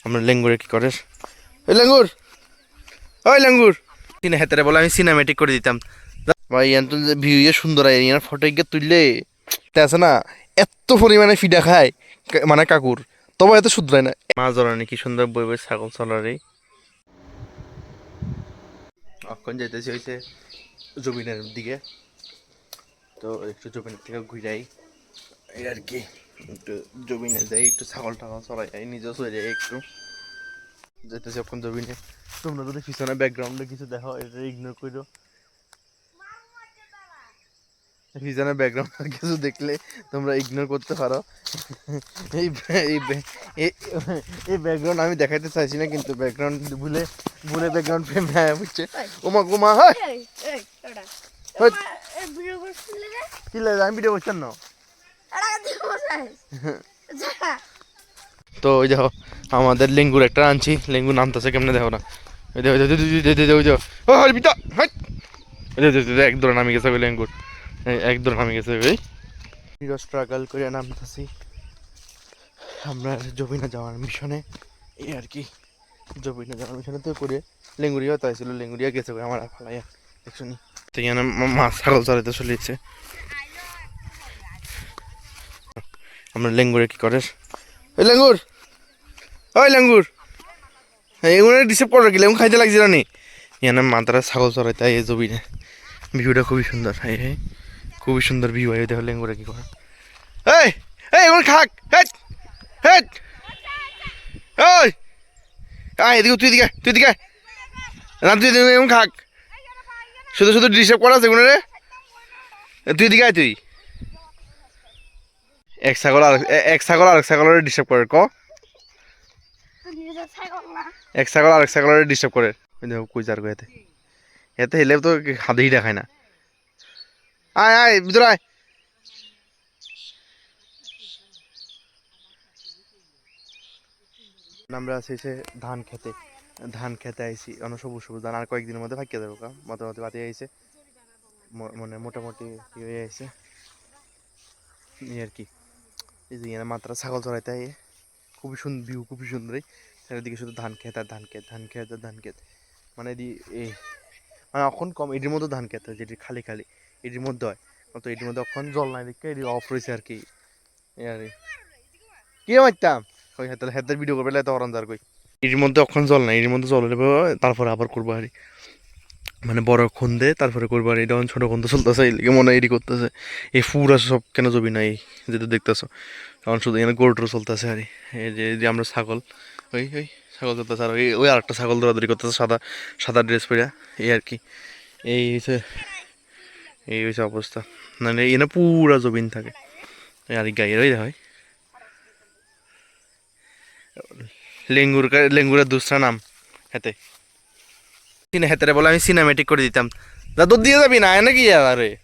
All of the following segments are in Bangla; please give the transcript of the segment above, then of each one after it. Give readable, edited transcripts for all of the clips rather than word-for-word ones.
আমরা লেঙ্গুরে কি করে ওই লেঙ্গুর ওই লেঙ্গুর সিনে হেতারে বলে আমি সিনেমেটিক করে দিতাম ভাই এত ভিউ সুন্দর ইয়ার ফটো গিয়ে তুললে আছে না এত পরিমাণে ফিডা খায় মানে কাকুর তবে এত শুধরায় না মাছ ধরানি কি সুন্দর বই বই ছাগল চলারে এখন যেতেছি হয়েছে জমিনের দিকে তো একটু জমিনের থেকে ঘুরাই এই আর কি একটু জমিনে যাই একটু ছাগল টাগল চলাই যাই নিজেও চলে যাই একটু যেতেছি এখন জমিনে তোমরা যদি পিছনে ব্যাকগ্রাউন্ডে কিছু দেখো এটা ইগনোর করো পিছনে ব্যাকগ্রাউন্ড কিছু দেখলে তোমরা ইগনোর করতে পারো এই এই ব্যাকগ্রাউন্ড আমি দেখাইতে চাইছি না কিন্তু ব্যাকগ্রাউন্ড ভুলে ভুলে ব্যাকগ্রাউন্ড ফ্রেম বুঝছে ওমা গোমা হয় কি লাগে আমি ভিডিও করছেন না তো ওই দেখো আমাদের লেঙ্গুর একটা আনছি লেঙ্গুর নামতেছে কেমনে দেখো না এক ধরে নামি গেছে লেঙ্গুর এক ধরে নামি গেছে ওই স্ট্রাগল করে নামতেছি আমরা জবিনা যাওয়ার মিশনে এই আর কি জবিনা যাওয়ার মিশনে তো করে লেঙ্গুরিয়া তো আসছিল লেঙ্গুরিয়া গেছে আমার ফালাইয়া দেখছো নি তো এখানে মাছ ছাগল চড়াইতে চলেছে আমরা লেঙ্গুরে কি করে ওই লেঙ্গুর ওই লেঙ্গুর এগুলো ডিস্টার্ব করে রাখি লেঙ্গুর খাইতে লাগছিল নি এখানে মাতারা ছাগল চড়াইতে এই জবিনে ভিউটা খুবই সুন্দর হাই হাই খুবই সুন্দর ভিউ হয় দেখো লেঙ্গুরে কি করে এই এই এগুলো খাক হেট হেট ওই আয় এদিকে তুই দিকে না তুই এমন খাক শুধু শুধু ডিস্টার্ব করা আছে এগুলো রে তুই দিকে আয় তুই এক ছাগল আরেক ছাগলের ডিস্টার্ব করে ক এক ছাগল আরেক ছাগলের ডিস্টার্ব করে দেখো কই যার এতে এতে হেলে তো হাতেই দেখায় না আয় আয় ভিতরে আয় আমরা আছি সে ধান খেতে আইছি অনেক সবুজ সবুজ ধান আর কয়েকদিনের মধ্যে ফাঁকিয়ে দেবো মোটামুটি বাতি আইছে মানে মোটামুটি হয়ে আইছে এই আর কি এই যে এখানে মাত্রা ছাগল চড়াইতে আই খুবই সুন্দর ভিউ খুবই সুন্দর চারিদিকে শুধু ধান খেত আর ধান খেত মানে এই মানে এখন কম এটির মধ্যে ধান খেত যেটি খালি খালি এটির মধ্যে হয় তো এটির মধ্যে এখন জল নাই দেখে এটি অফ রয়েছে আর কি আর কি মারতাম ওই হাতের ভিডিও করবে এত অরঞ্জার কই এটির মধ্যে এখন জল নাই এটির মধ্যে জল নেবে তারপরে আবার করবো আর মানে বড় খুন্দে তারপরে করবো আর এটা ছোটো খুন্দে চলতেছে এই মনে হয় এটি করতেছে এই ফুর আছে সব কেন জবি না এই যেটা দেখতেছো কারণ শুধু এখানে গরুটরু চলতেছে আর এই যে আমরা ছাগল ওই ছাগল চলতেছে আর ওই আরেকটা ছাগল দৌড়াদৌড়ি করতেছে সাদা ড্রেস পরে এই আর কি এই হচ্ছে অবস্থা মানে এনে পুরা জবিন থাকে আর গাইয়ের ওই হয় লেঙ্গুরের দুসরা নাম হেতে হেতারে বলে আমি সিনেমেটিক করে দিতাম দাদু দিয়ে যাবি না নাকি আরে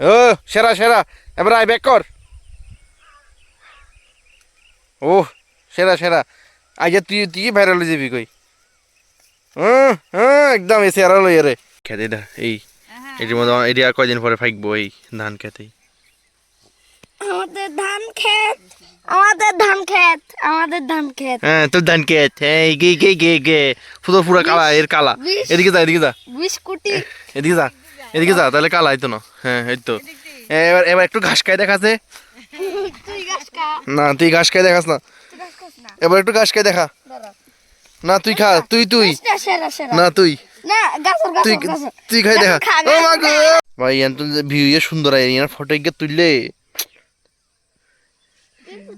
ও সেরা এবার আয় ব্যাক কর ও সেরা আজ তুই ভাইরাল হয়ে যাবি কই একদম এসে আর লই রে খেতে দা এটির মধ্যে এটি আর কয়দিন পরে ফাইকবো এই ধান খেতেই আমাদের ধান ক্ষেত হ্যাঁ তোর ধান খেত হ্যাঁ গে পুরো কালা এর কালা এদিকে যা 20 কোটি এদিকে যা তাহলে কালা হইতো না হ্যাঁ এই তো এবার একটু ঘাস খাই দেখাছে না তুই ঘাস খাই দেখাস না এবার একটু ঘাস খাই দেখা না তুই খা তুই না তুই তুই খাই দেখা ও মা গো ভাই এত ভিউ সুন্দর আয় ফটো গিয়ে তুললে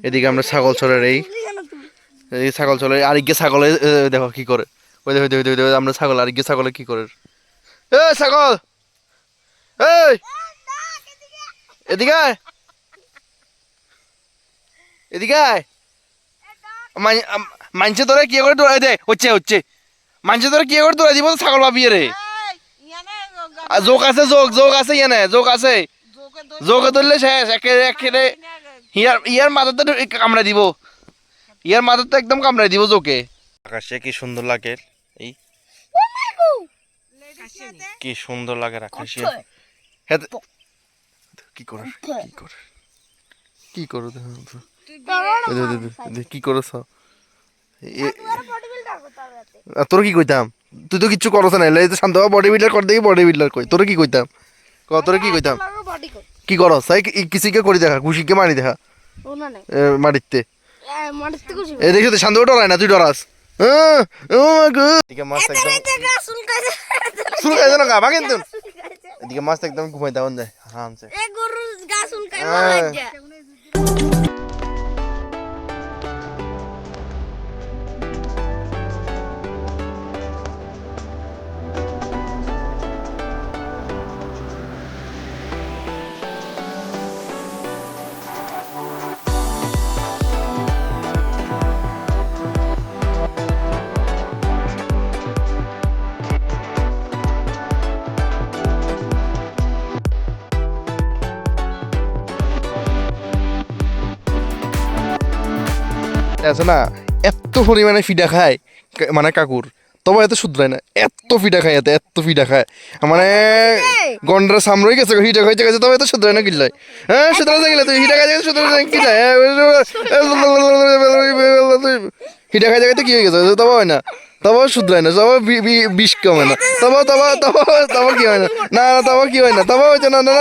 এদিকে আমরা ছাগল চড়ার এই ছাগল চলে আরেক ছাগলে দেখো কি করে ওই দেখো আমরা ছাগল আরেক ছাগলে কি করে এ ছাগল এই এদিকে মানছে তোরা কি করে দৌড়াই দে হচ্ছে মানছে তোরা কি করে দৌড়াই দিব ছাগল ভাবিয়ে রে যোগ আছে ইয়ানে যোগ আছে যোগে ধরলে শেষ একেবারে ইয়ার মাথাতে কামড়াই দিব ইয়ার মাথাতে একদম কামড়াই দিব যোকে আকাশে কি সুন্দর লাগে এই কি সুন্দর লাগে আকাশে কি করো কি করছ আর তোর কি কইতাম তুই তো কিচ্ছু করছ না এই তো শান্ত বডি বিল্ডার কর দেখি বডি বিল্ডার কই তোর কি কইতাম তোর কি কইতাম কি করস তাই কিসিকে করে দেখা খুশিকে মারি দেখা মারিতে এই দেখি তো শান্ত ডরায় না তুই ডরাস এদিকে মাছ একদম চুলকাইছে না গা ভাঙেন তুই এদিকে মাছ একদম ঘুমাই দাও যায় আরামসে আছে না এত পরিমাণে ফিডা খায় মানে কাকুর তবে এত শুধরায় না এত ফিডা খায় এত ফিডা খায় মানে গন্ডার সামরই গেছে হিটা খাইতে গেছে তবে এত শুধরায় না কিল্লাই হ্যাঁ শুধরা গেলে তুই হিটা খাইতে শুধরা কিল্লাই হিটা খাইতে খাইতে কি হয়ে গেছে তবে হয় না তবে শুধরায় না তবে বিষ কমে না তবে তবে তবে তবে কি হয় না না তবে কি হয় না তবে হয়েছে না না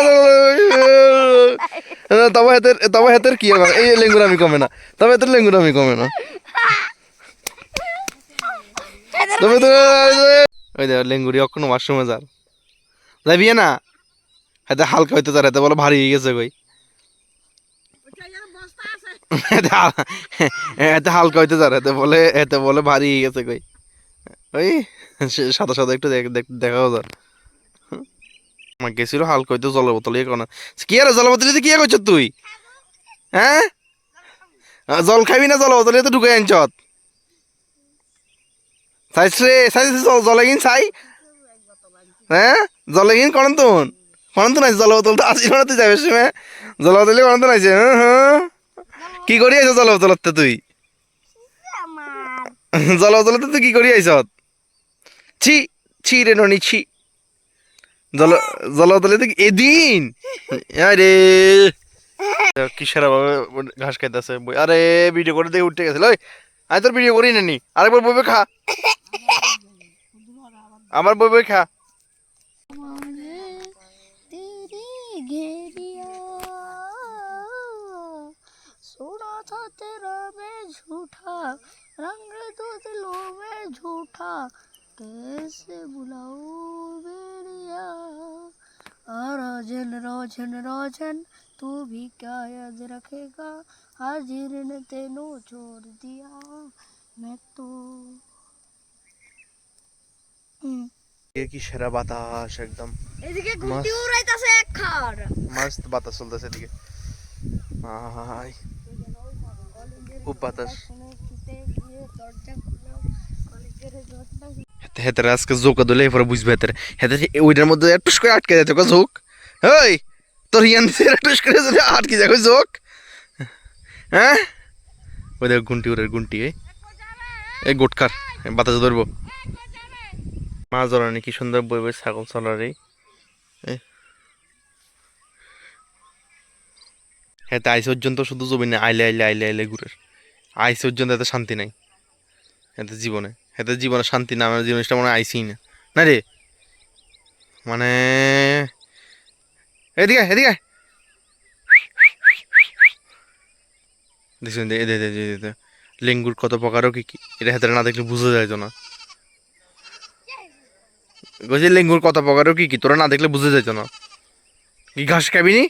তবে হাতের কি হবে এই লেঙ্গুরামি কমে না তবে হাতের লেঙ্গুরামি কমে না তবে তো ওই দেখ লেঙ্গুরি অক্ষণ ওয়াশরুমে যার যাবি না হাতে হালকা হইতে যার হাতে বলে ভারী হয়ে গেছে কই এতে হালকা হইতে যার এতে বলে ভারী হয়ে গেছে কই ওই সাদা সাদা একটু দেখাও যার আমার গেছিল হালকা হইতে জলের বোতল ইয়ে কোনো কি আর জলের বোতল কি করছ তুই হ্যাঁ জল খাবি না জলের বোতল তো ঢুকে আনছত জলে কিন চাই হ্যাঁ জলে কিন করেন তো নাই জল বোতল তো আসি না তুই যাবে সময় জল বোতলে করেন তো নাইছে হ্যাঁ কি করি আইছ জল বোতলতে তুই জল বোতলতে তুই কি করি আইছ ছি ছি রে ননি ছি জল বোতলে তুই এদিন আরে কিসেরা ভাবে ঘাস খাইতেছে আরে ভিডিও করে দেখে উঠে গেছিল ওই আমি তোর ভিডিও করি নানি আরেকবার বইবে খা আমার বইবে খা सोना था तेरा मैं झूठा रंग तो दिलों में झूठा कैसे बुलाऊं बेरिया रोजन रोजन रोजन तू भी क्या याद रखेगा हाजिर ने तेनों छोड़ दिया मैं तो কি সেরা বাতাস একদম এদিকে গুটি উড়াইতাছে এক খার মস্ত বাতাস চলতেছে এদিকে হাই খুব বাতাস হেতারে আজকে জোকা দিলে এরপরে বুঝবে হেতারে হেতারে ওইটার মধ্যে টুস করে আটকে যেত ঝোঁক ওই তোর ইয়ান টুস করে যদি আটকে যাবে ঝোঁক হ্যাঁ ওই দেখ গুন্টি ওরের গুন্টি এই গোটকার বাতাস ধরবো মাছ ধরানি কি সুন্দর বই বই ছাগল চলার হ্যাঁ আইস পর্যন্ত শুধু জমি না আইলে আইলে আইলে আইলে ঘুরে আইস পর্যন্ত এত শান্তি নাই এতে জীবনে শান্তি না আমার জিনিসটা মনে হয় আইসি না না রে মানে এদিকে এদিকে দেখছেন লেঙ্গুর কত প্রকারও কি কি এটা হাতে না দেখলে বুঝা যায় না বলছি লেঙ্গুর কত প্রকারও কি কি তোরা না দেখলে বুঝে যেত না কি ঘাস খাবি নি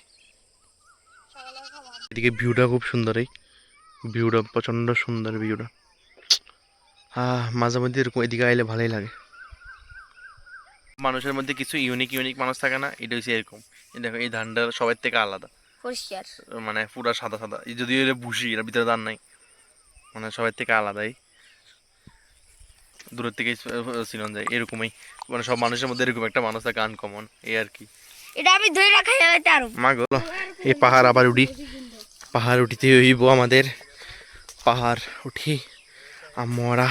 এদিকে ভিউটা খুব সুন্দর এই ভিউটা প্রচন্ড সুন্দর ভিউটা মাঝে মধ্যে এরকম এদিকে আইলে ভালোই লাগে মানুষের মধ্যে কিছু ইউনিক মানুষ থাকে না এটা হচ্ছে এরকম দেখো এই ধানটা সবার থেকে আলাদা মানে পুরা সাদা সাদা যদি এটা ভুসি এর ভিতরে ধান নাই মানে সবার থেকে আলাদাই দূরের থেকে চিনন যায় এরকমই মানে সব মানুষের মধ্যে এরকম একটা মানুষ থাকে আনকমন এই আর কি এটা আমি ধরে রাখাই যাইতে আরো মা গো এই পাহাড় আবার উঠি পাহাড় উঠিতে হইব আমাদের পাহাড় উঠি আমরা